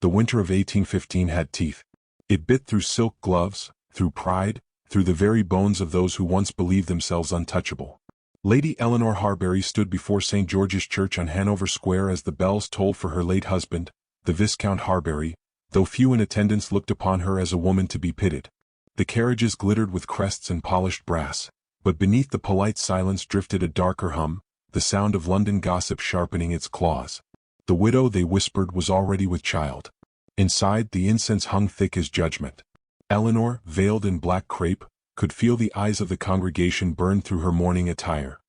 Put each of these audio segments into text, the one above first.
The winter of 1815 had teeth. It bit through silk gloves, through pride, through the very bones of those who once believed themselves untouchable. Lady Eleanor Harbury stood before St. George's Church on Hanover Square as the bells tolled for her late husband, the Viscount Harbury, though few in attendance looked upon her as a woman to be pitied. The carriages glittered with crests and polished brass, but beneath the polite silence drifted a darker hum, the sound of London gossip sharpening its claws. The widow, they whispered, was already with child. Inside, the incense hung thick as judgment. Eleanor, veiled in black crape, could feel the eyes of the congregation burn through her mourning attire.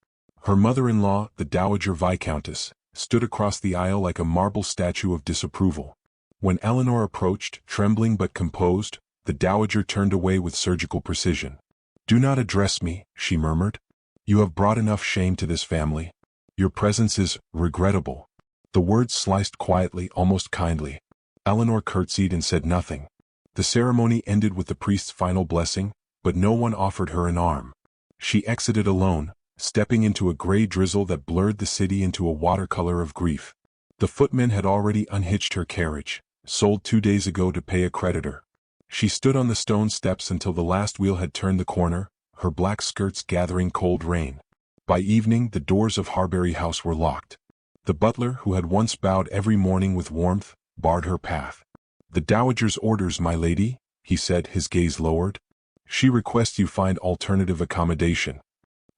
Her mother-in-law, the Dowager Viscountess, stood across the aisle like a marble statue of disapproval. When Eleanor approached, trembling but composed, the Dowager turned away with surgical precision. "Do not address me," she murmured. "You have brought enough shame to this family. Your presence is regrettable." The words sliced quietly, almost kindly. Eleanor curtsied and said nothing. The ceremony ended with the priest's final blessing, but no one offered her an arm. She exited alone, stepping into a gray drizzle that blurred the city into a watercolor of grief. The footman had already unhitched her carriage, sold 2 days ago to pay a creditor. She stood on the stone steps until the last wheel had turned the corner, her black skirts gathering cold rain. By evening, the doors of Harbury House were locked. The butler, who had once bowed every morning with warmth, barred her path. "The Dowager's orders, my lady," he said, his gaze lowered. "She requests you find alternative accommodation."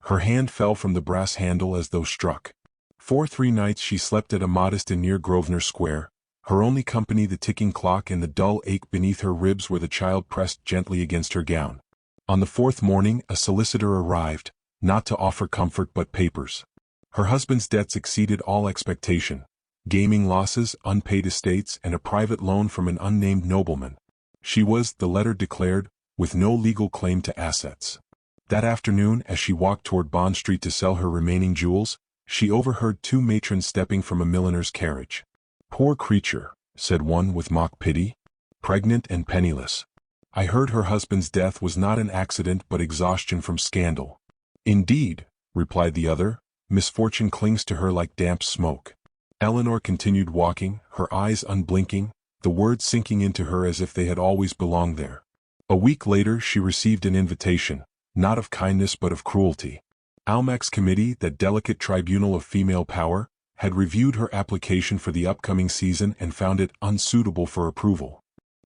Her hand fell from the brass handle as though struck. For 3 nights she slept at a modest inn near Grosvenor Square, her only company the ticking clock and the dull ache beneath her ribs where the child pressed gently against her gown. On the 4th morning a solicitor arrived, not to offer comfort but papers. Her husband's debts exceeded all expectation. Gaming losses, unpaid estates, and a private loan from an unnamed nobleman. She was, the letter declared, with no legal claim to assets. That afternoon, as she walked toward Bond Street to sell her remaining jewels, she overheard 2 matrons stepping from a milliner's carriage. "Poor creature," said one with mock pity. "Pregnant and penniless. I heard her husband's death was not an accident but exhaustion from scandal." "Indeed," replied the other, "misfortune clings to her like damp smoke." Eleanor continued walking, her eyes unblinking, the words sinking into her as if they had always belonged there. A week later she received an invitation, not of kindness but of cruelty. Almac's committee, that delicate tribunal of female power, had reviewed her application for the upcoming season and found it unsuitable for approval.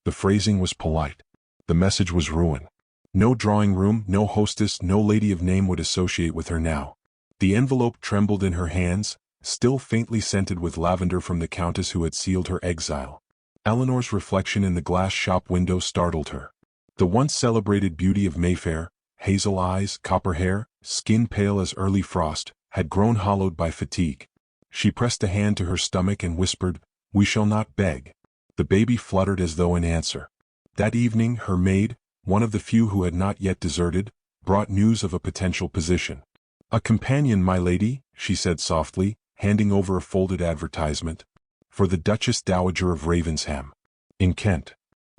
The phrasing was polite. The message was ruin. No drawing room, no hostess, no lady of name would associate with her now. The envelope trembled in her hands, still faintly scented with lavender from the countess who had sealed her exile. Eleanor's reflection in the glass shop window startled her. The once celebrated beauty of Mayfair, hazel eyes, copper hair, skin pale as early frost, had grown hollowed by fatigue. She pressed a hand to her stomach and whispered, "We shall not beg." The baby fluttered as though in answer. That evening her maid, one of the few who had not yet deserted, brought news of a potential position. "A companion, my lady," she said softly, handing over a folded advertisement. "For the Duchess Dowager of Ravensham. In Kent."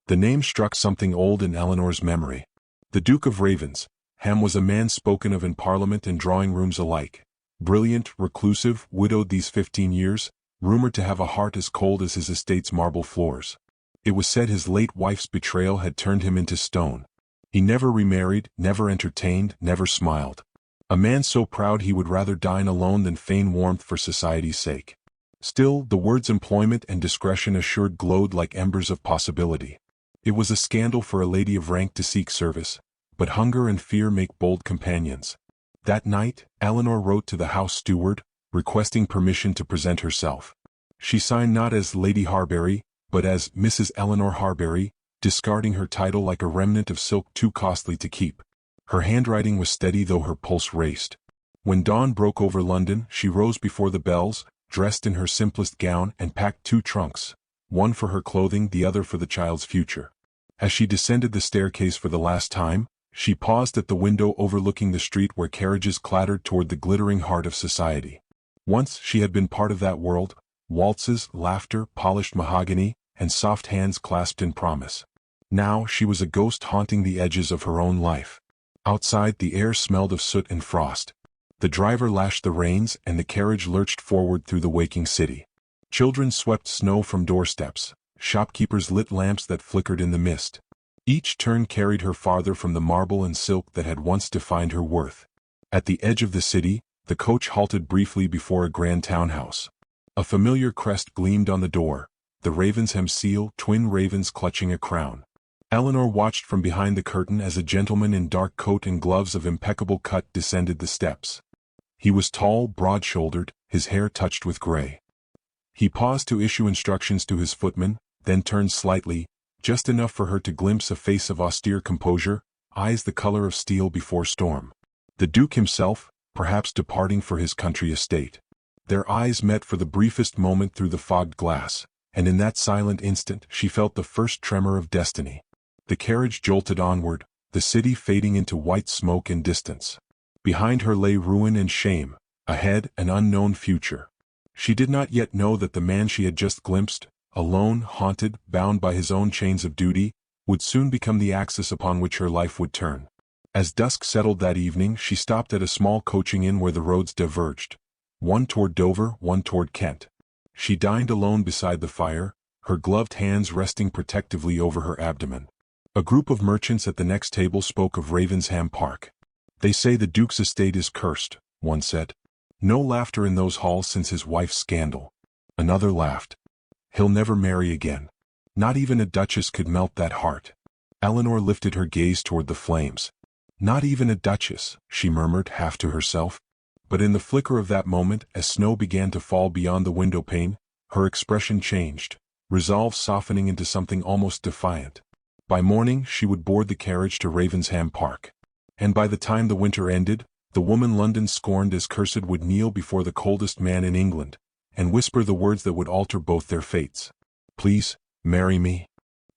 The name struck something old in Eleanor's memory. The Duke of Ravensham was a man spoken of in Parliament and drawing-rooms alike. Brilliant, reclusive, widowed these 15 years, rumored to have a heart as cold as his estate's marble floors. It was said his late wife's betrayal had turned him into stone. He never remarried, never entertained, never smiled. A man so proud he would rather dine alone than feign warmth for society's sake. Still, the words employment and discretion assured glowed like embers of possibility. It was a scandal for a lady of rank to seek service, but hunger and fear make bold companions. That night, Eleanor wrote to the house steward, requesting permission to present herself. She signed not as Lady Harbury, but as Mrs. Eleanor Harbury, discarding her title like a remnant of silk too costly to keep. Her handwriting was steady though her pulse raced. When dawn broke over London, she rose before the bells, dressed in her simplest gown, and packed 2 trunks, one for her clothing, the other for the child's future. As she descended the staircase for the last time, she paused at the window overlooking the street where carriages clattered toward the glittering heart of society. Once she had been part of that world, waltzes, laughter, polished mahogany, and soft hands clasped in promise. Now she was a ghost haunting the edges of her own life. Outside, the air smelled of soot and frost. The driver lashed the reins and the carriage lurched forward through the waking city. Children swept snow from doorsteps, shopkeepers lit lamps that flickered in the mist. Each turn carried her farther from the marble and silk that had once defined her worth. At the edge of the city, the coach halted briefly before a grand townhouse. A familiar crest gleamed on the door, the Ravensham seal, twin ravens clutching a crown. Eleanor watched from behind the curtain as a gentleman in dark coat and gloves of impeccable cut descended the steps. He was tall, broad-shouldered, his hair touched with gray. He paused to issue instructions to his footman, then turned slightly, just enough for her to glimpse a face of austere composure, eyes the color of steel before storm. The Duke himself, perhaps departing for his country estate. Their eyes met for the briefest moment through the fogged glass, and in that silent instant she felt the first tremor of destiny. The carriage jolted onward, the city fading into white smoke and distance. Behind her lay ruin and shame, ahead an unknown future. She did not yet know that the man she had just glimpsed, alone, haunted, bound by his own chains of duty, would soon become the axis upon which her life would turn. As dusk settled that evening, she stopped at a small coaching inn where the roads diverged, one toward Dover, one toward Kent. She dined alone beside the fire, her gloved hands resting protectively over her abdomen. A group of merchants at the next table spoke of Ravensham Park. "They say the Duke's estate is cursed," one said. "No laughter in those halls since his wife's scandal." Another laughed. "He'll never marry again. Not even a duchess could melt that heart." Eleanor lifted her gaze toward the flames. "Not even a duchess," she murmured half to herself. But in the flicker of that moment, as snow began to fall beyond the window pane, her expression changed, resolve softening into something almost defiant. By morning she would board the carriage to Ravensham Park. And by the time the winter ended, the woman London scorned as cursed would kneel before the coldest man in England, and whisper the words that would alter both their fates. "Please, marry me."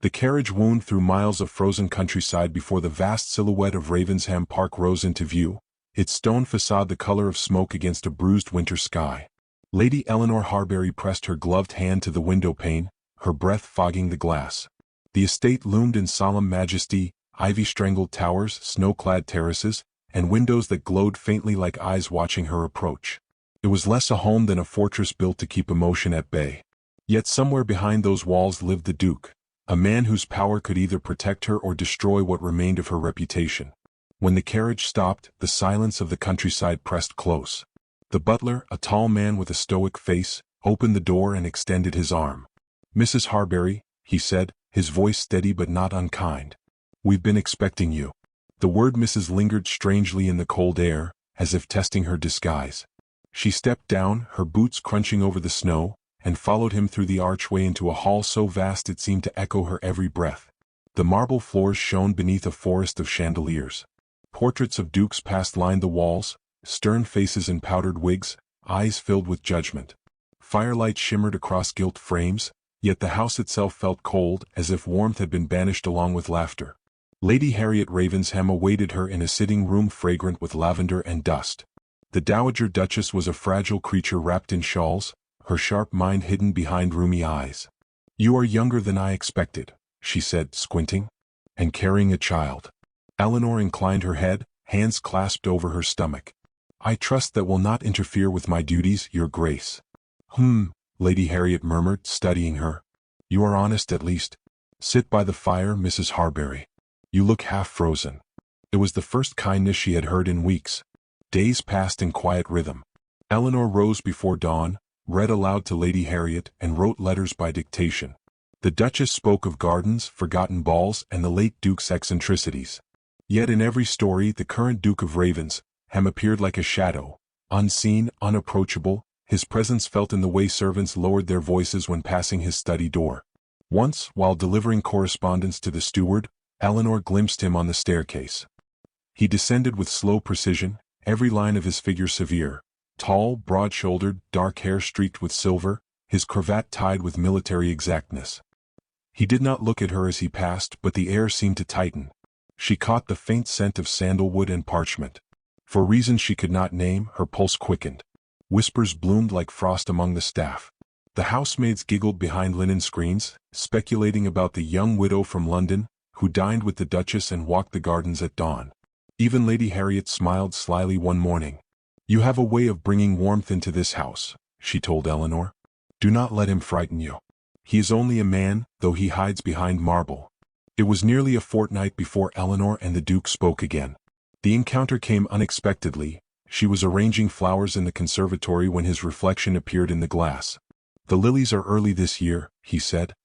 The carriage wound through miles of frozen countryside before the vast silhouette of Ravensham Park rose into view, its stone facade the color of smoke against a bruised winter sky. Lady Eleanor Harbury pressed her gloved hand to the window pane, her breath fogging the glass. The estate loomed in solemn majesty, ivy-strangled towers, snow-clad terraces, and windows that glowed faintly like eyes watching her approach. It was less a home than a fortress built to keep emotion at bay. Yet somewhere behind those walls lived the Duke, a man whose power could either protect her or destroy what remained of her reputation. When the carriage stopped, the silence of the countryside pressed close. The butler, a tall man with a stoic face, opened the door and extended his arm. "Mrs. Harbury," he said, his voice steady but not unkind. "We've been expecting you." The word Mrs. lingered strangely in the cold air, as if testing her disguise. She stepped down, her boots crunching over the snow, and followed him through the archway into a hall so vast it seemed to echo her every breath. The marble floors shone beneath a forest of chandeliers. Portraits of dukes past lined the walls, stern faces in powdered wigs, eyes filled with judgment. Firelight shimmered across gilt frames, yet the house itself felt cold, as if warmth had been banished along with laughter. Lady Harriet Ravensham awaited her in a sitting room fragrant with lavender and dust. The Dowager Duchess was a fragile creature wrapped in shawls, her sharp mind hidden behind rheumy eyes. "You are younger than I expected," she said, squinting. "And carrying a child." Eleanor inclined her head, hands clasped over her stomach. "I trust that will not interfere with my duties, Your Grace." Lady Harriet murmured, studying her. "You are honest at least. Sit by the fire, Mrs. Harbury. You look half frozen." It was the first kindness she had heard in weeks. Days passed in quiet rhythm. Eleanor rose before dawn, read aloud to Lady Harriet, and wrote letters by dictation. The Duchess spoke of gardens, forgotten balls, and the late Duke's eccentricities. Yet in every story the current Duke of Ravensham appeared like a shadow, unseen, unapproachable, his presence felt in the way servants lowered their voices when passing his study door. Once, while delivering correspondence to the steward, Eleanor glimpsed him on the staircase. He descended with slow precision, every line of his figure severe, tall, broad-shouldered, dark hair streaked with silver, his cravat tied with military exactness. He did not look at her as he passed, but the air seemed to tighten. She caught the faint scent of sandalwood and parchment. For reasons she could not name, her pulse quickened. Whispers bloomed like frost among the staff. The housemaids giggled behind linen screens, speculating about the young widow from London, who dined with the Duchess and walked the gardens at dawn. Even Lady Harriet smiled slyly one morning. "You have a way of bringing warmth into this house," she told Eleanor. "Do not let him frighten you." He is only a man, though he hides behind marble. It was nearly a fortnight before Eleanor and the Duke spoke again. The encounter came unexpectedly. She was arranging flowers in the conservatory when his reflection appeared in the glass. "The lilies are early this year," he said.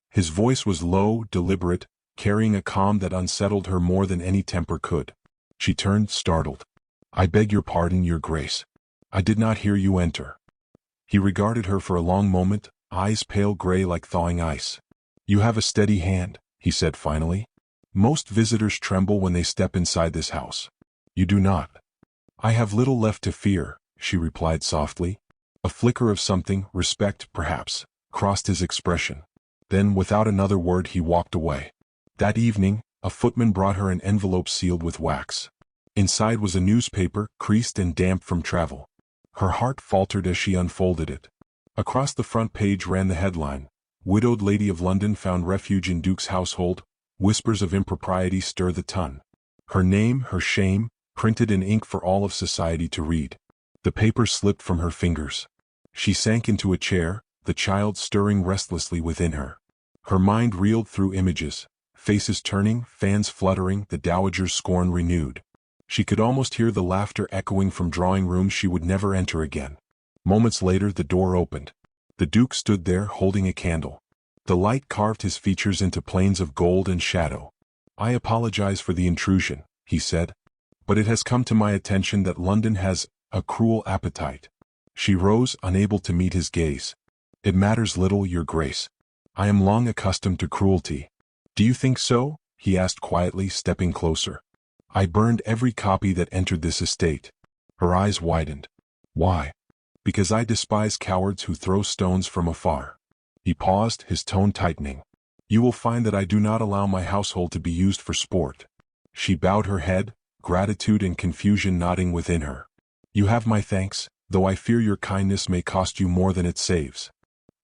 His voice was low, deliberate, carrying a calm that unsettled her more than any temper could. She turned, startled. "I beg your pardon, Your Grace. I did not hear you enter." He regarded her for a long moment, eyes pale gray like thawing ice. "You have a steady hand," he said finally. "Most visitors tremble when they step inside this house. You do not." "I have little left to fear," she replied softly. A flicker of something, respect perhaps, crossed his expression. Then, without another word, he walked away. That evening, a footman brought her an envelope sealed with wax. Inside was a newspaper, creased and damp from travel. Her heart faltered as she unfolded it. Across the front page ran the headline, "Widowed Lady of London found refuge in Duke's household, whispers of impropriety stir the ton." Her name, her shame, printed in ink for all of society to read. The paper slipped from her fingers. She sank into a chair, the child stirring restlessly within her. Her mind reeled through images, faces turning, fans fluttering, the dowager's scorn renewed. She could almost hear the laughter echoing from drawing rooms she would never enter again. Moments later the door opened. The Duke stood there holding a candle. The light carved his features into planes of gold and shadow. "I apologize for the intrusion," he said. "But it has come to my attention that London has a cruel appetite." She rose, unable to meet his gaze. "It matters little, Your Grace. I am long accustomed to cruelty." "Do you think so?" he asked quietly, stepping closer. "I burned every copy that entered this estate." Her eyes widened. "Why?" "Because I despise cowards who throw stones from afar." He paused, his tone tightening. "You will find that I do not allow my household to be used for sport." She bowed her head, gratitude and confusion nodding within her. "You have my thanks, though I fear your kindness may cost you more than it saves."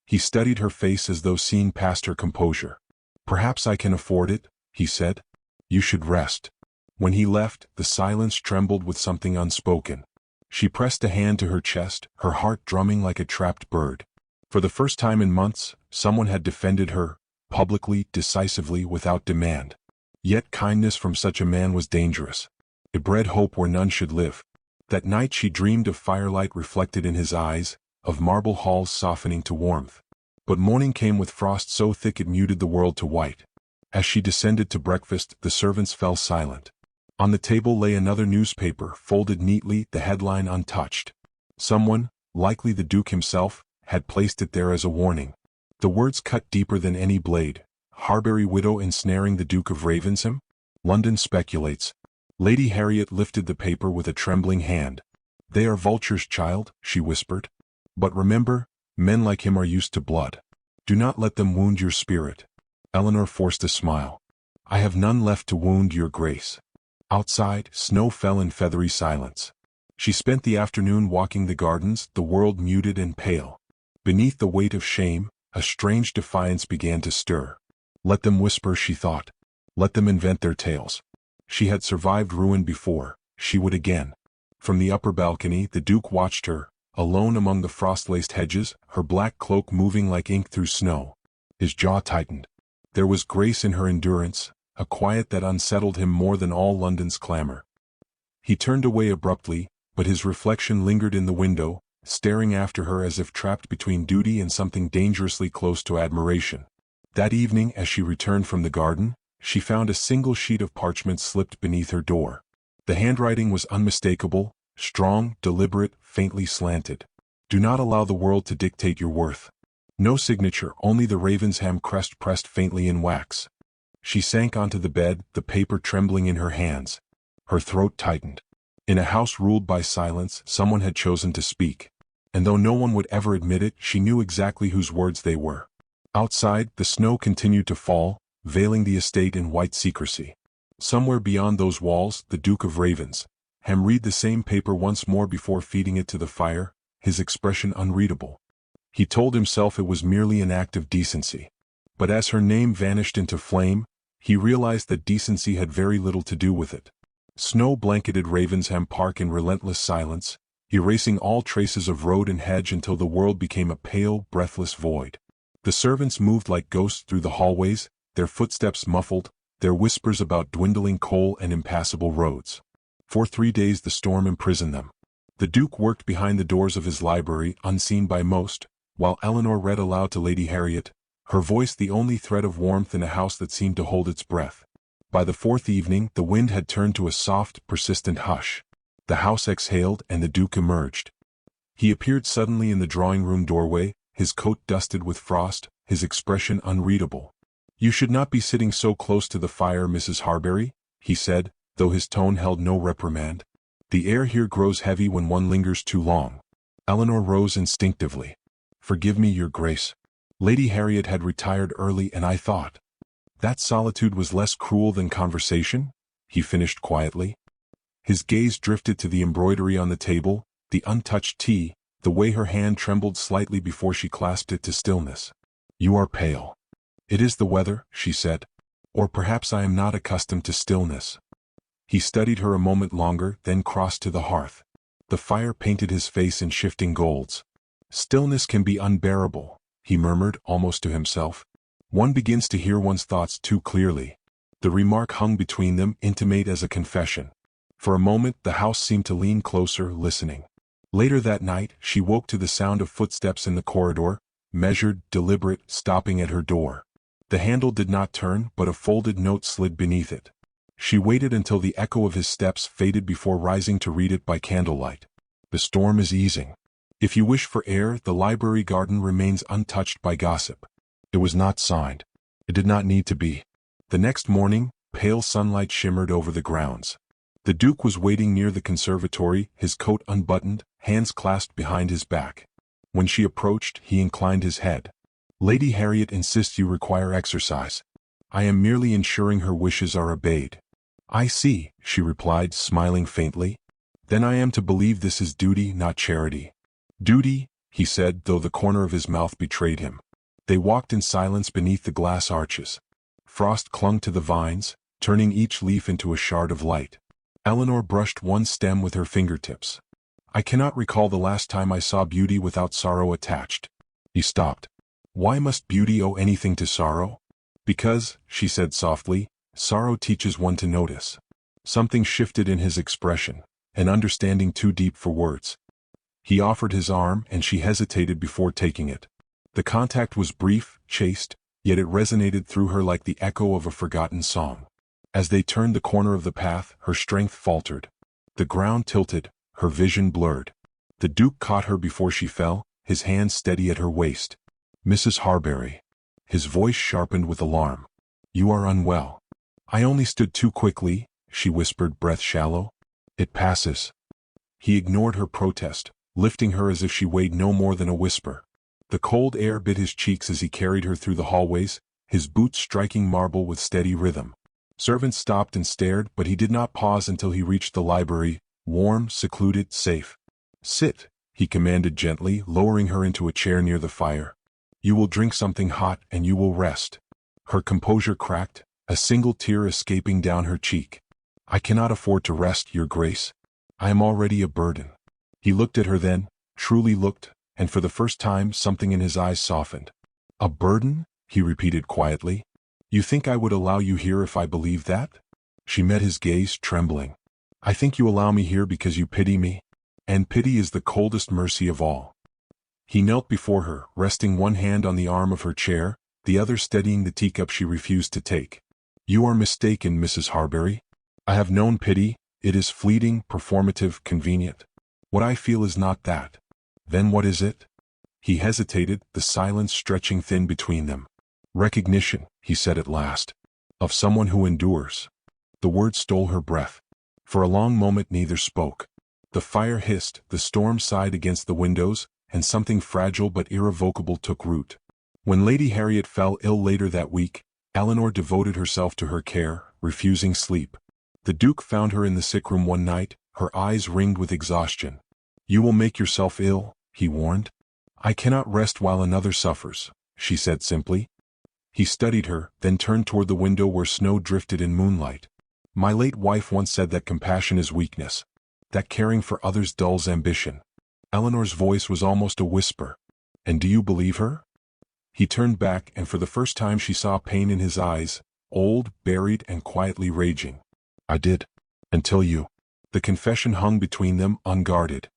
He studied her face as though seeing past her composure. "Perhaps I can afford it," he said. "You should rest." When he left, the silence trembled with something unspoken. She pressed a hand to her chest, her heart drumming like a trapped bird. For the first time in months, someone had defended her, publicly, decisively, without demand. Yet kindness from such a man was dangerous. It bred hope where none should live. That night she dreamed of firelight reflected in his eyes, of marble halls softening to warmth. But morning came with frost so thick it muted the world to white. As she descended to breakfast, the servants fell silent. On the table lay another newspaper, folded neatly, the headline untouched. Someone, likely the Duke himself, had placed it there as a warning. The words cut deeper than any blade. "Harbury widow ensnaring the Duke of Ravensham? London speculates." Lady Harriet lifted the paper with a trembling hand. "They are vultures, child," she whispered. "But remember, men like him are used to blood. Do not let them wound your spirit." Eleanor forced a smile. "I have none left to wound, Your Grace." Outside, snow fell in feathery silence. She spent the afternoon walking the gardens, the world muted and pale. Beneath the weight of shame, a strange defiance began to stir. Let them whisper, she thought. Let them invent their tales. She had survived ruin before, she would again. From the upper balcony, the Duke watched her, alone among the frost-laced hedges, her black cloak moving like ink through snow. His jaw tightened. There was grace in her endurance, a quiet that unsettled him more than all London's clamor. He turned away abruptly, but his reflection lingered in the window, staring after her as if trapped between duty and something dangerously close to admiration. That evening, as she returned from the garden, she found a single sheet of parchment slipped beneath her door. The handwriting was unmistakable, strong, deliberate, faintly slanted. "Do not allow the world to dictate your worth." No signature, only the Ravensham crest pressed faintly in wax. She sank onto the bed, the paper trembling in her hands. Her throat tightened. In a house ruled by silence, someone had chosen to speak. And though no one would ever admit it, she knew exactly whose words they were. Outside, the snow continued to fall, veiling the estate in white secrecy. Somewhere beyond those walls, the Duke of Ravensham read the same paper once more before feeding it to the fire, his expression unreadable. He told himself it was merely an act of decency. But as her name vanished into flame, he realized that decency had very little to do with it. Snow blanketed Ravensham Park in relentless silence, erasing all traces of road and hedge until the world became a pale, breathless void. The servants moved like ghosts through the hallways, their footsteps muffled, their whispers about dwindling coal and impassable roads. For 3 days the storm imprisoned them. The Duke worked behind the doors of his library, unseen by most, while Eleanor read aloud to Lady Harriet, her voice the only thread of warmth in a house that seemed to hold its breath. By the 4th evening the wind had turned to a soft, persistent hush. The house exhaled and the Duke emerged. He appeared suddenly in the drawing-room doorway, his coat dusted with frost, his expression unreadable. "You should not be sitting so close to the fire, Mrs. Harbury," he said, though his tone held no reprimand. "The air here grows heavy when one lingers too long." Eleanor rose instinctively. "Forgive me, Your Grace. Lady Harriet had retired early and I thought that solitude was less cruel than conversation," he finished quietly. His gaze drifted to the embroidery on the table, the untouched tea, the way her hand trembled slightly before she clasped it to stillness. "You are pale." "It is the weather," she said. "Or perhaps I am not accustomed to stillness." He studied her a moment longer, then crossed to the hearth. The fire painted his face in shifting golds. "Stillness can be unbearable," he murmured, almost to himself. "One begins to hear one's thoughts too clearly." The remark hung between them, intimate as a confession. For a moment the house seemed to lean closer, listening. Later that night she woke to the sound of footsteps in the corridor, measured, deliberate, stopping at her door. The handle did not turn, but a folded note slid beneath it. She waited until the echo of his steps faded before rising to read it by candlelight. "The storm is easing. If you wish for air, the library garden remains untouched by gossip." It was not signed. It did not need to be. The next morning, pale sunlight shimmered over the grounds. The Duke was waiting near the conservatory, his coat unbuttoned, hands clasped behind his back. When she approached, he inclined his head. "Lady Harriet insists you require exercise. I am merely ensuring her wishes are obeyed." "I see," she replied, smiling faintly. "Then I am to believe this is duty, not charity." "Duty," he said, though the corner of his mouth betrayed him. They walked in silence beneath the glass arches. Frost clung to the vines, turning each leaf into a shard of light. Eleanor brushed one stem with her fingertips. "I cannot recall the last time I saw beauty without sorrow attached." He stopped. "Why must beauty owe anything to sorrow?" "Because," she said softly, "sorrow teaches one to notice." Something shifted in his expression, an understanding too deep for words. He offered his arm and she hesitated before taking it. The contact was brief, chaste, yet it resonated through her like the echo of a forgotten song. As they turned the corner of the path, her strength faltered. The ground tilted, her vision blurred. The Duke caught her before she fell, his hand steady at her waist. "Mrs. Harbury." His voice sharpened with alarm. "You are unwell." "I only stood too quickly," she whispered, breath shallow. "It passes." He ignored her protest, lifting her as if she weighed no more than a whisper. The cold air bit his cheeks as he carried her through the hallways, his boots striking marble with steady rhythm. Servants stopped and stared, but he did not pause until he reached the library, warm, secluded, safe. "Sit," he commanded gently, lowering her into a chair near the fire. "You will drink something hot and you will rest." Her composure cracked, a single tear escaping down her cheek. "I cannot afford to rest, Your Grace. I am already a burden." He looked at her then, truly looked, and for the first time something in his eyes softened. "A burden?" he repeated quietly. "You think I would allow you here if I believed that?" She met his gaze, trembling. "I think you allow me here because you pity me. And pity is the coldest mercy of all." He knelt before her, resting one hand on the arm of her chair, the other steadying the teacup she refused to take. "You are mistaken, Mrs. Harbury. I have known pity. It is fleeting, performative, convenient. What I feel is not that." "Then what is it?" He hesitated, the silence stretching thin between them. "Recognition," he said at last. "Of someone who endures." The word stole her breath. For a long moment neither spoke. The fire hissed, the storm sighed against the windows, and something fragile but irrevocable took root. When Lady Harriet fell ill later that week, Eleanor devoted herself to her care, refusing sleep. The Duke found her in the sick room one night, her eyes ringed with exhaustion. "You will make yourself ill," he warned. "I cannot rest while another suffers," she said simply. He studied her, then turned toward the window where snow drifted in moonlight. "My late wife once said that compassion is weakness, that caring for others dulls ambition." Eleanor's voice was almost a whisper. "And do you believe her?" He turned back, and for the first time she saw pain in his eyes, old, buried, and quietly raging. I did. Until you. The confession hung between them, unguarded.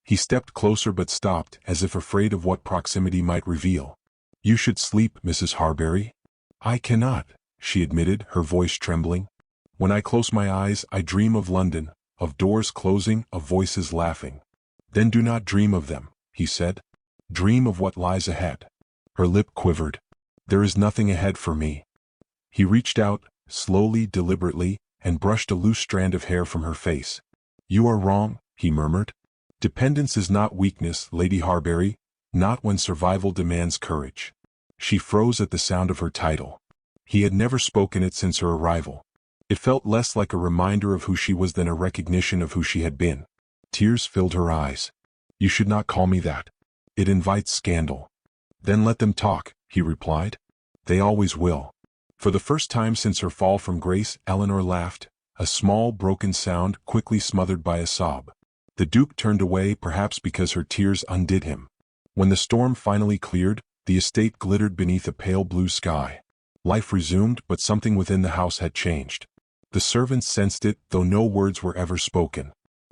He stepped closer but stopped, as if afraid of what proximity might reveal. You should sleep, Mrs. Harbury. I cannot, she admitted, her voice trembling. When I close my eyes, I dream of London, of doors closing, of voices laughing. Then do not dream of them, he said. Dream of what lies ahead. Her lip quivered. There is nothing ahead for me. He reached out, slowly, deliberately, and brushed a loose strand of hair from her face. You are wrong, he murmured. Dependence is not weakness, Lady Harbury, not when survival demands courage. She froze at the sound of her title. He had never spoken it since her arrival. It felt less like a reminder of who she was than a recognition of who she had been. Tears filled her eyes. You should not call me that. It invites scandal. Then let them talk, he replied. They always will. For the first time since her fall from grace, Eleanor laughed, a small, broken sound quickly smothered by a sob. The Duke turned away, perhaps because her tears undid him. When the storm finally cleared, the estate glittered beneath a pale blue sky. Life resumed, but something within the house had changed. The servants sensed it, though no words were ever spoken.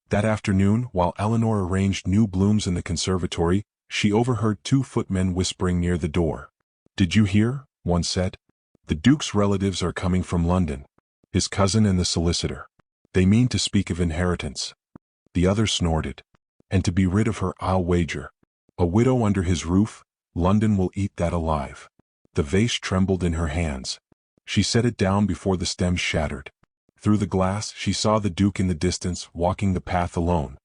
That afternoon, while Eleanor arranged new blooms in the conservatory, she overheard two footmen whispering near the door. Did you hear? One said. The Duke's relatives are coming from London. His cousin and the solicitor. They mean to speak of inheritance. The other snorted. And to be rid of her, I'll wager. A widow under his roof, London will eat that alive. The vase trembled in her hands. She set it down before the stems shattered. Through the glass, she saw the Duke in the distance, walking the path alone.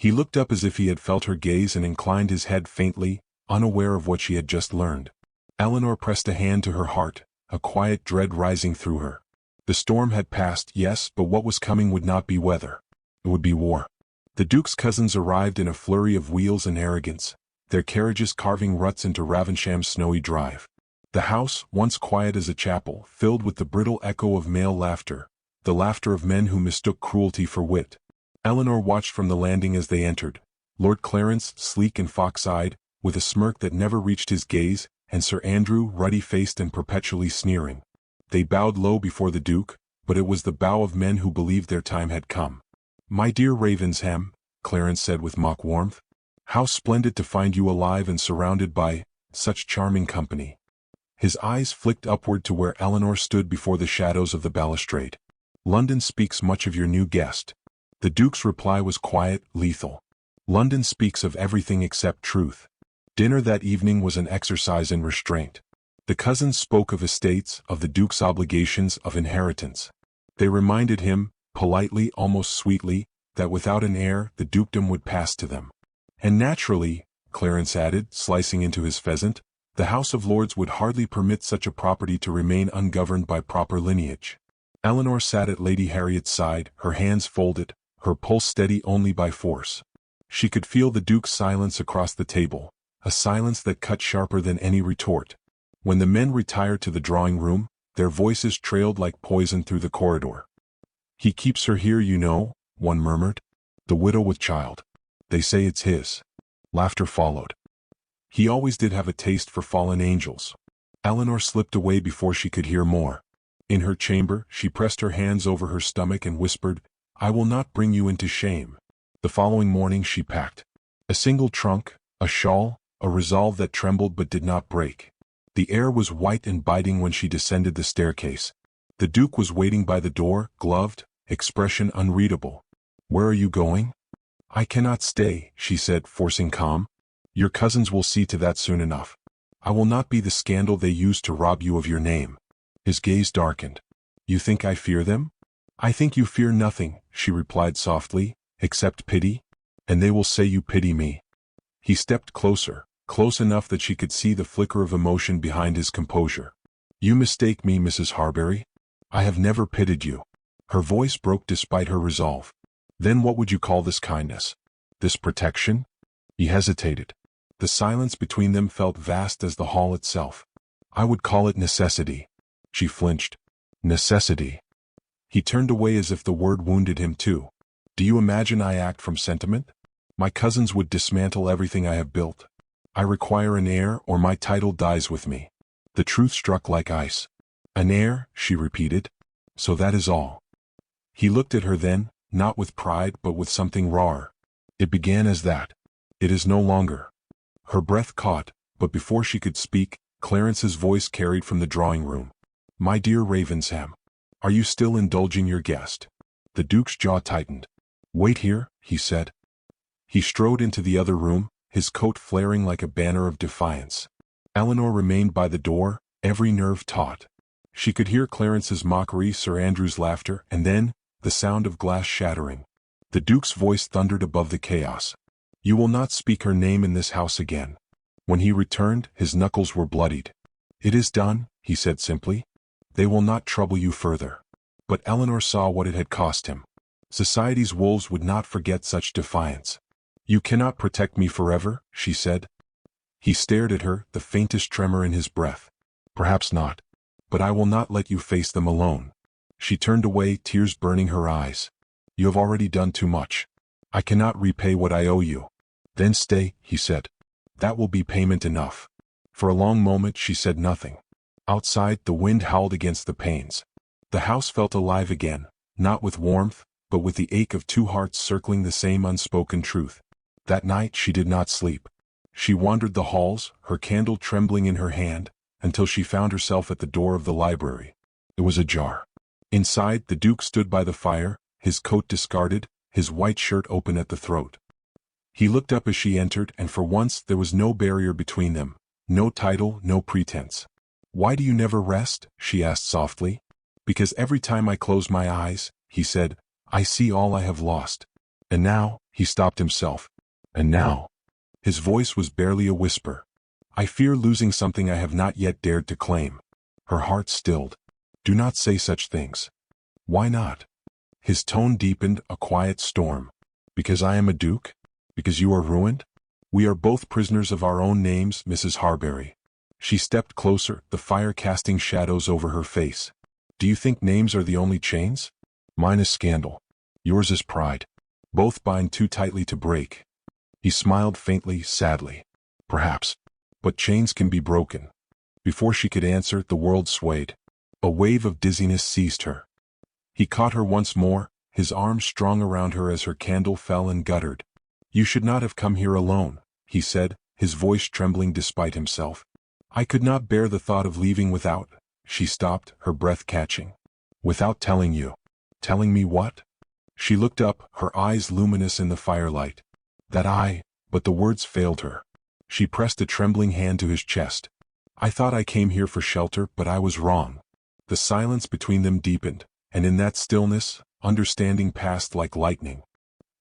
He looked up as if he had felt her gaze and inclined his head faintly, unaware of what she had just learned. Eleanor pressed a hand to her heart, a quiet dread rising through her. The storm had passed, yes, but what was coming would not be weather. It would be war. The Duke's cousins arrived in a flurry of wheels and arrogance, their carriages carving ruts into Ravensham's snowy drive. The house, once quiet as a chapel, filled with the brittle echo of male laughter, the laughter of men who mistook cruelty for wit. Eleanor watched from the landing as they entered. Lord Clarence, sleek and fox-eyed, with a smirk that never reached his gaze, and Sir Andrew, ruddy-faced and perpetually sneering. They bowed low before the Duke, but it was the bow of men who believed their time had come. My dear Ravensham, Clarence said with mock warmth, how splendid to find you alive and surrounded by such charming company. His eyes flicked upward to where Eleanor stood before the shadows of the balustrade. London speaks much of your new guest. The Duke's reply was quiet, lethal. London speaks of everything except truth. Dinner that evening was an exercise in restraint. The cousins spoke of estates, of the Duke's obligations, of inheritance. They reminded him, politely, almost sweetly, that without an heir, the dukedom would pass to them. And naturally, Clarence added, slicing into his pheasant, the House of Lords would hardly permit such a property to remain ungoverned by proper lineage. Eleanor sat at Lady Harriet's side, her hands folded, her pulse steady only by force. She could feel the Duke's silence across the table, a silence that cut sharper than any retort. When the men retired to the drawing-room, their voices trailed like poison through the corridor. He keeps her here, you know, one murmured. The widow with child. They say it's his. Laughter followed. He always did have a taste for fallen angels. Eleanor slipped away before she could hear more. In her chamber, she pressed her hands over her stomach and whispered, I will not bring you into shame. The following morning she packed. A single trunk, a shawl, a resolve that trembled but did not break. The air was white and biting when she descended the staircase. The Duke was waiting by the door, gloved, expression unreadable. Where are you going? I cannot stay, she said, forcing calm. Your cousins will see to that soon enough. I will not be the scandal they used to rob you of your name. His gaze darkened. You think I fear them? I think you fear nothing, she replied softly, except pity. And they will say you pity me. He stepped closer, close enough that she could see the flicker of emotion behind his composure. You mistake me, Mrs. Harbury. I have never pitied you. Her voice broke despite her resolve. Then what would you call this kindness? This protection? He hesitated. The silence between them felt vast as the hall itself. I would call it necessity. She flinched. Necessity. He turned away as if the word wounded him too. Do you imagine I act from sentiment? My cousins would dismantle everything I have built. I require an heir or my title dies with me. The truth struck like ice. An heir, she repeated. So that is all. He looked at her then, not with pride but with something rawer. It began as that. It is no longer. Her breath caught, but before she could speak, Clarence's voice carried from the drawing room. My dear Ravensham, are you still indulging your guest? The Duke's jaw tightened. Wait here, he said. He strode into the other room, his coat flaring like a banner of defiance. Eleanor remained by the door, every nerve taut. She could hear Clarence's mockery, Sir Andrew's laughter, and then, the sound of glass shattering. The Duke's voice thundered above the chaos. You will not speak her name in this house again. When he returned, his knuckles were bloodied. It is done, he said simply. They will not trouble you further. But Eleanor saw what it had cost him. Society's wolves would not forget such defiance. You cannot protect me forever, she said. He stared at her, the faintest tremor in his breath. Perhaps not. But I will not let you face them alone. She turned away, tears burning her eyes. You have already done too much. I cannot repay what I owe you. Then stay, he said. That will be payment enough. For a long moment she said nothing. Outside, the wind howled against the panes. The house felt alive again, not with warmth, but with the ache of two hearts circling the same unspoken truth. That night she did not sleep. She wandered the halls, her candle trembling in her hand, until she found herself at the door of the library. It was ajar. Inside, the Duke stood by the fire, his coat discarded, his white shirt open at the throat. He looked up as she entered, and for once there was no barrier between them, no title, no pretense. Why do you never rest? She asked softly. Because every time I close my eyes, he said, I see all I have lost. And now, he stopped himself. And now. His voice was barely a whisper. I fear losing something I have not yet dared to claim. Her heart stilled. Do not say such things. Why not? His tone deepened, a quiet storm. Because I am a duke? Because you are ruined? We are both prisoners of our own names, Mrs. Harbury. She stepped closer, the fire casting shadows over her face. Do you think names are the only chains? Mine is scandal. Yours is pride. Both bind too tightly to break. He smiled faintly, sadly. Perhaps. But chains can be broken. Before she could answer, the world swayed. A wave of dizziness seized her. He caught her once more, his arms strong around her as her candle fell and guttered. You should not have come here alone, he said, his voice trembling despite himself. I could not bear the thought of leaving without. She stopped, her breath catching. Without telling you. Telling me what? She looked up, her eyes luminous in the firelight. But the words failed her. She pressed a trembling hand to his chest. I thought I came here for shelter, but I was wrong. The silence between them deepened, and in that stillness, understanding passed like lightning.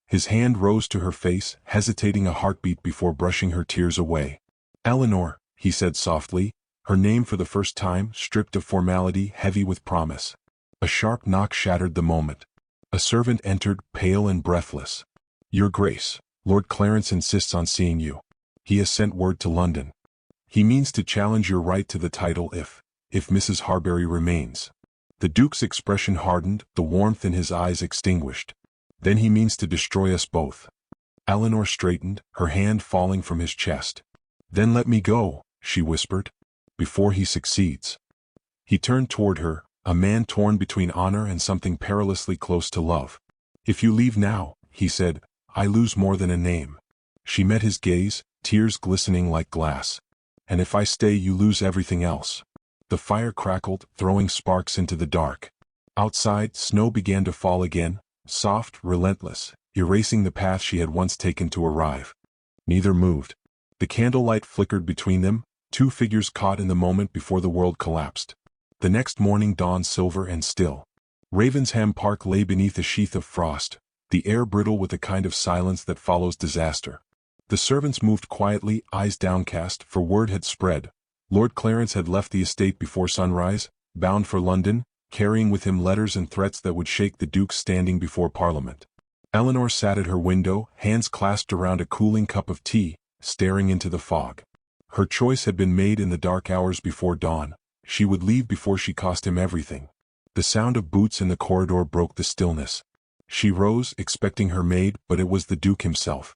His hand rose to her face, hesitating a heartbeat before brushing her tears away. Eleanor, he said softly, her name for the first time, stripped of formality, heavy with promise. A sharp knock shattered the moment. A servant entered, pale and breathless. Your Grace, Lord Clarence insists on seeing you. He has sent word to London. He means to challenge your right to the title if Mrs. Harbury remains. The Duke's expression hardened, the warmth in his eyes extinguished. Then he means to destroy us both. Eleanor straightened, her hand falling from his chest. Then let me go, she whispered, before he succeeds. He turned toward her, a man torn between honor and something perilously close to love. If you leave now, he said, I lose more than a name. She met his gaze, tears glistening like glass. And if I stay, you lose everything else. The fire crackled, throwing sparks into the dark. Outside, snow began to fall again, soft, relentless, erasing the path she had once taken to arrive. Neither moved. The candlelight flickered between them, two figures caught in the moment before the world collapsed. The next morning dawned silver and still. Ravensham Park lay beneath a sheath of frost, the air brittle with the kind of silence that follows disaster. The servants moved quietly, eyes downcast, for word had spread. Lord Clarence had left the estate before sunrise, bound for London, carrying with him letters and threats that would shake the Duke's standing before Parliament. Eleanor sat at her window, hands clasped around a cooling cup of tea, staring into the fog. Her choice had been made in the dark hours before dawn. She would leave before she cost him everything. The sound of boots in the corridor broke the stillness. She rose, expecting her maid, but it was the Duke himself.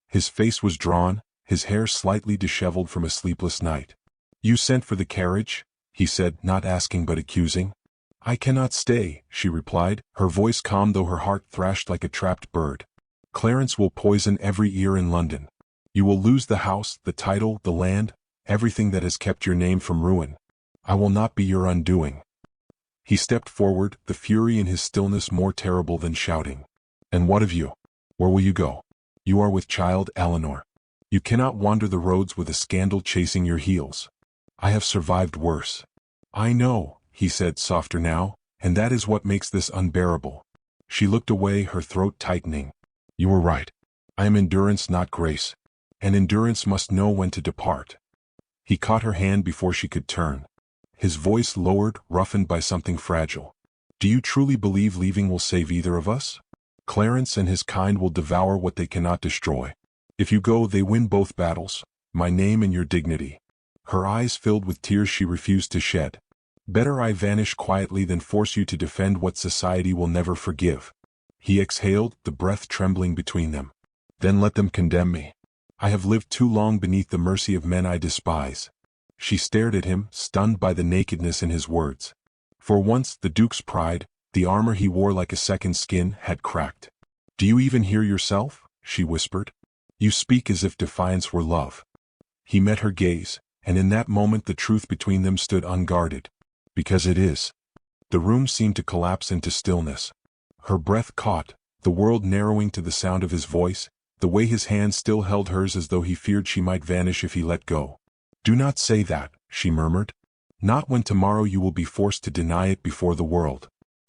His face was drawn, his hair slightly disheveled from a sleepless night. "You sent for the carriage?" he said, not asking but accusing. "I cannot stay," she replied, her voice calm though her heart thrashed like a trapped bird. "Clarence will poison every ear in London. You will lose the house, the title, the land, everything that has kept your name from ruin. I will not be your undoing." He stepped forward, the fury in his stillness more terrible than shouting. "And what of you? Where will you go? You are with child, Eleanor. You cannot wander the roads with a scandal chasing your heels. I have survived worse." "I know," he said, softer now, "and that is what makes this unbearable." She looked away, her throat tightening. "You were right. I am endurance, not grace. And endurance must know when to depart." He caught her hand before she could turn. His voice lowered, roughened by something fragile. "Do you truly believe leaving will save either of us? Clarence and his kind will devour what they cannot destroy. If you go, they win both battles, my name and your dignity." Her eyes filled with tears she refused to shed. "Better I vanish quietly than force you to defend what society will never forgive." He exhaled, the breath trembling between them. "Then let them condemn me. I have lived too long beneath the mercy of men I despise." She stared at him, stunned by the nakedness in his words. For once, the Duke's pride, the armor he wore like a second skin, had cracked. "Do you even hear yourself?" she whispered. "You speak as if defiance were love." He met her gaze, and in that moment the truth between them stood unguarded. "Because it is." The room seemed to collapse into stillness. Her breath caught, the world narrowing to the sound of his voice, the way his hand still held hers as though he feared she might vanish if he let go. "Do not say that," she murmured. "Not when tomorrow you will be forced to deny it before the world."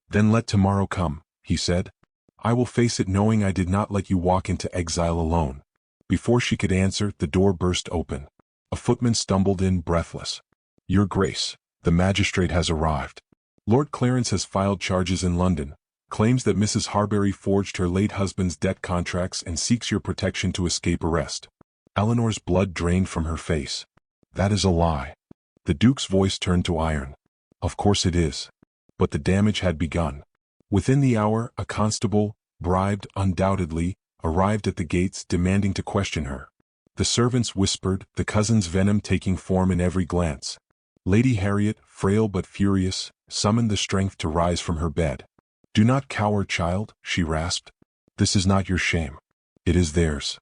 "Then let tomorrow come," he said. "I will face it knowing I did not let you walk into exile alone." Before she could answer, the door burst open. A footman stumbled in, breathless. "Your Grace, the magistrate has arrived. Lord Clarence has filed charges in London, claims that Mrs. Harbury forged her late husband's debt contracts and seeks your protection to escape arrest." Eleanor's blood drained from her face. "That is a lie." The Duke's voice turned to iron. "Of course it is." But the damage had begun. Within the hour, a constable, bribed, undoubtedly, arrived at the gates demanding to question her. The servants whispered, the cousin's venom taking form in every glance. Lady Harriet, frail but furious, summoned the strength to rise from her bed. "Do not cower, child," she rasped. "This is not your shame. It is theirs."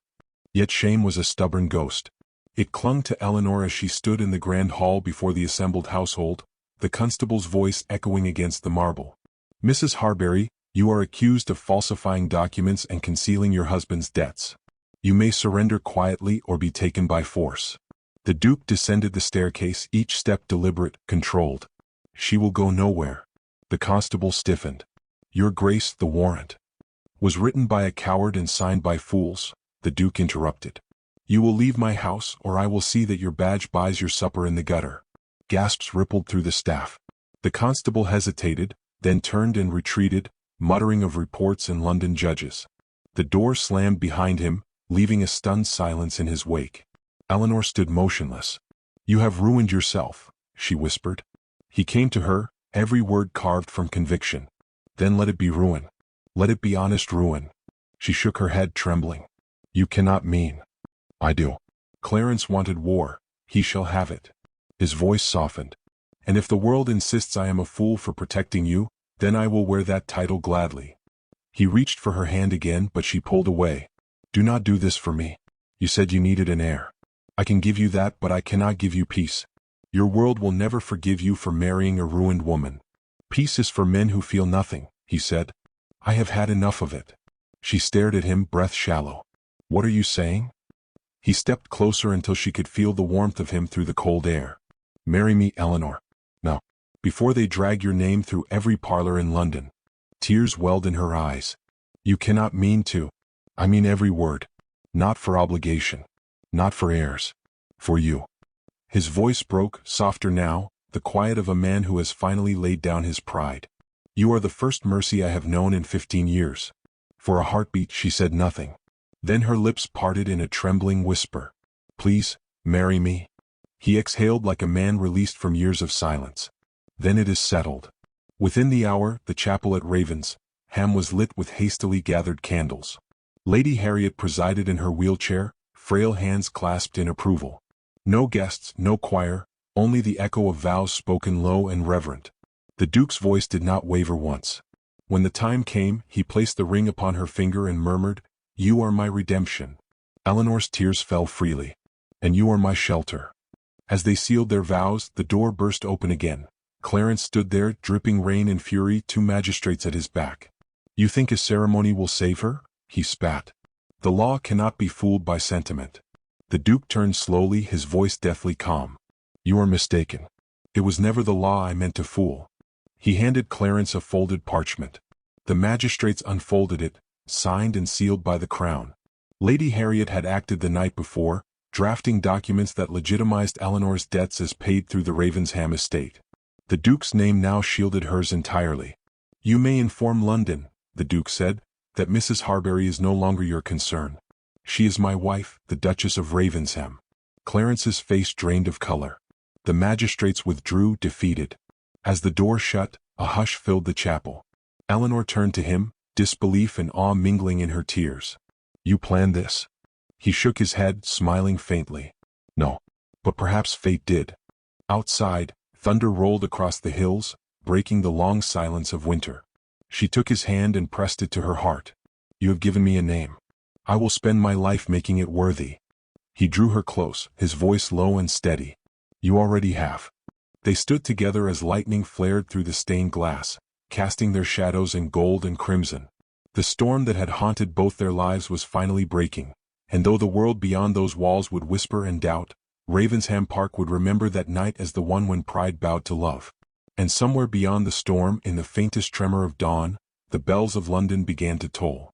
Yet shame was a stubborn ghost. It clung to Eleanor as she stood in the grand hall before the assembled household, the constable's voice echoing against the marble. "Mrs. Harbury, you are accused of falsifying documents and concealing your husband's debts. You may surrender quietly or be taken by force." The Duke descended the staircase, each step deliberate, controlled. "She will go nowhere." The constable stiffened. "Your Grace, the warrant was written by a coward and signed by fools," the Duke interrupted. "You will leave my house, or I will see that your badge buys your supper in the gutter." Gasps rippled through the staff. The constable hesitated, then turned and retreated, muttering of reports and London judges. The door slammed behind him, leaving a stunned silence in his wake. Eleanor stood motionless. "You have ruined yourself," she whispered. He came to her, every word carved from conviction. "Then let it be ruin. Let it be honest ruin." She shook her head, trembling. "You cannot mean—" "I do. Clarence wanted war. He shall have it." His voice softened. "And if the world insists I am a fool for protecting you, then I will wear that title gladly." He reached for her hand again, but she pulled away. "Do not do this for me. You said you needed an heir. I can give you that, but I cannot give you peace. Your world will never forgive you for marrying a ruined woman. Peace is for men who feel nothing," he said. "I have had enough of it." She stared at him, breath shallow. "What are you saying?" He stepped closer until she could feel the warmth of him through the cold air. "Marry me, Eleanor. Now, before they drag your name through every parlor in London." Tears welled in her eyes. "You cannot mean to." "I mean every word. Not for obligation. Not for heirs. For you." His voice broke, softer now, the quiet of a man who has finally laid down his pride. "You are the first mercy I have known in 15 years. For a heartbeat she said nothing. Then her lips parted in a trembling whisper. "Please, marry me." He exhaled like a man released from years of silence. "Then it is settled." Within the hour, the chapel at Ravensham was lit with hastily gathered candles. Lady Harriet presided in her wheelchair, frail hands clasped in approval. No guests, no choir, only the echo of vows spoken low and reverent. The Duke's voice did not waver once. When the time came, he placed the ring upon her finger and murmured, "You are my redemption." Eleanor's tears fell freely. "And you are my shelter." As they sealed their vows, the door burst open again. Clarence stood there, dripping rain and fury, 2 magistrates at his back. "You think a ceremony will save her?" he spat. "The law cannot be fooled by sentiment." The Duke turned slowly, his voice deathly calm. "You are mistaken. It was never the law I meant to fool." He handed Clarence a folded parchment. The magistrates unfolded it, signed and sealed by the crown. Lady Harriet had acted the night before, drafting documents that legitimized Eleanor's debts as paid through the Ravensham estate. The Duke's name now shielded hers entirely. "You may inform London," the Duke said, "that Mrs. Harbury is no longer your concern. She is my wife, the Duchess of Ravensham." Clarence's face drained of color. The magistrates withdrew, defeated. As the door shut, a hush filled the chapel. Eleanor turned to him, disbelief and awe mingling in her tears. "You planned this?" He shook his head, smiling faintly. "No. But perhaps fate did." Outside, thunder rolled across the hills, breaking the long silence of winter. She took his hand and pressed it to her heart. "You have given me a name. I will spend my life making it worthy." He drew her close, his voice low and steady. "You already have." They stood together as lightning flared through the stained glass, casting their shadows in gold and crimson. The storm that had haunted both their lives was finally breaking, and though the world beyond those walls would whisper and doubt, Ravensham Park would remember that night as the one when pride bowed to love. And somewhere beyond the storm, in the faintest tremor of dawn, the bells of London began to toll.